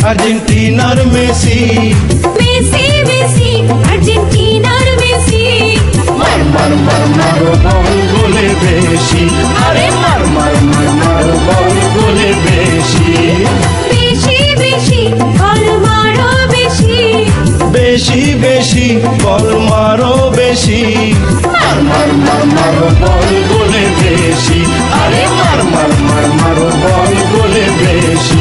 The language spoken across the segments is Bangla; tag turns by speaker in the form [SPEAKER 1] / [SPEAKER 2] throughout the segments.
[SPEAKER 1] আর্জেন্টিনার মেসি,
[SPEAKER 2] মেসি মেসি আর্জেন্টিনার মেসি,
[SPEAKER 1] মার মার মার মারো বল গোলে বেশি, আরে মার মার মার মারো বল গোলে বেশি,
[SPEAKER 2] বেশি বেশি বল মারো বেশি,
[SPEAKER 1] বেশি বেশি বল মারো বেশি, মার মার মার মারো বল গোলে বেশি, আরে মার মার মার মারো বল গোলে বেশি।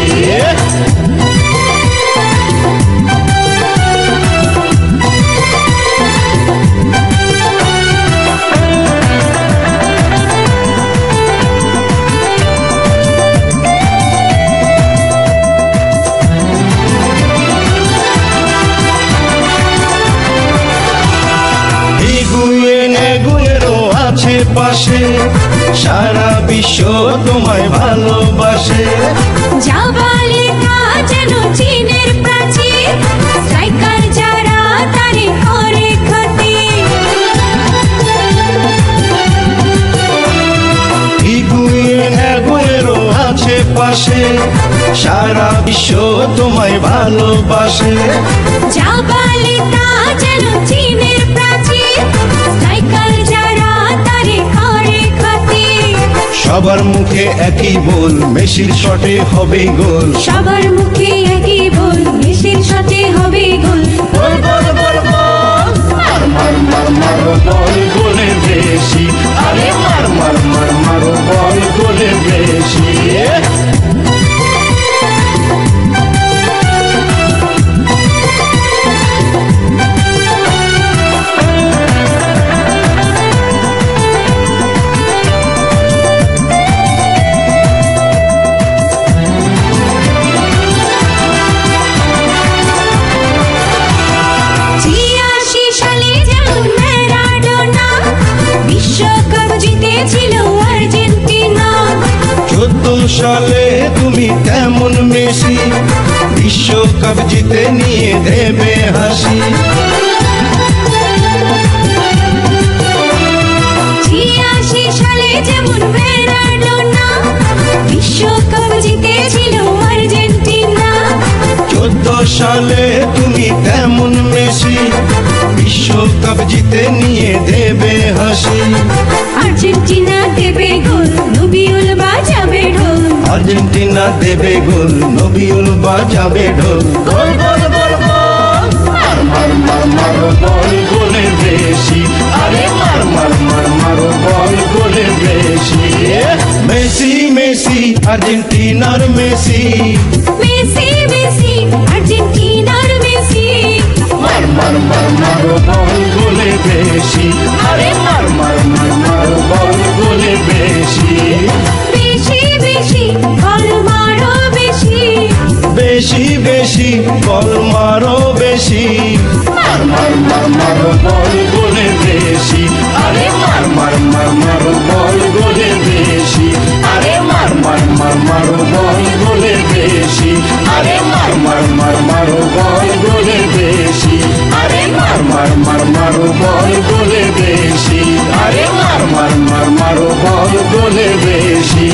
[SPEAKER 1] পাশে সারা বিশ্ব তোমায় ভালোবাসে,
[SPEAKER 2] জাবালিকা যেন চীনের প্রাচীর, স্ট্রাইকার যারা তারে করে ক্ষতি,
[SPEAKER 1] হিগুয়েন আগুয়েরো আছে পাশে সারা বিশ্ব তোমায় ভালোবাসে,
[SPEAKER 2] জাবালিকা যেন চীনের প্রাচীর, স্ট্রাইকার যারা তারে করে ক্ষতি,
[SPEAKER 1] সবার মুখে একই বল মেসির শটে হবে গোল,
[SPEAKER 2] সবার মুখে একই বল মেসির শটে হবে গোল,
[SPEAKER 1] বল বল বল বল মার মার মার মারো বল গোলে বেশি, আরে মার মার মার মারো বল গোলে বেশি। সালে তুমি কেমন মেসি, বিশ্বকাপ জিতে নিয়ে দেবে হাসি,
[SPEAKER 2] ৮৬ সালে যেমন ম্যারাডোনা, বিশ্বকাপ জিতেছিল আর্জেন্টিনা,
[SPEAKER 1] ১৪ সালে তুমি কেমন মেসি, বিশ্বকাপ জিতে নিয়ে দেবে হাসি,
[SPEAKER 2] আর্জেন্টিনা দেবে গোল নবিউল বাজাবে ঢোল,
[SPEAKER 1] আর্জেন্টিনা দেবে গোল নবিউল বাজাবে ঢোল, গোল গোল গোল গোল মার মার মার মারো বল গোলে বেশি, আরে মার মার মার মারো বল গোলে বেশি। মেসি মেসি আর্জেন্টিনার মেসি,
[SPEAKER 2] মেসি মেসি আর্জেন্টিনার মেসি,
[SPEAKER 1] মার মার মার মারো বল গোলে বেশি, আরে মার মার মার মারো বল গোলে বেশি,
[SPEAKER 2] বেশি বেশি বল মারো বেশি,
[SPEAKER 1] বেশি বেশি বল মারো বেশি, মার মার মার মারো বল গোলে বেশি, আরে মার মার মার মারো বল গোলে বেশি, আরে মার মার মার মারো বল গোলে বেশি, আরে মার মার মার মারো বল গোলে বেশি, আরে মার মার মার মারো বল গোলে বেশি, আরে মার মার মার মারো বল গোলে বেশি।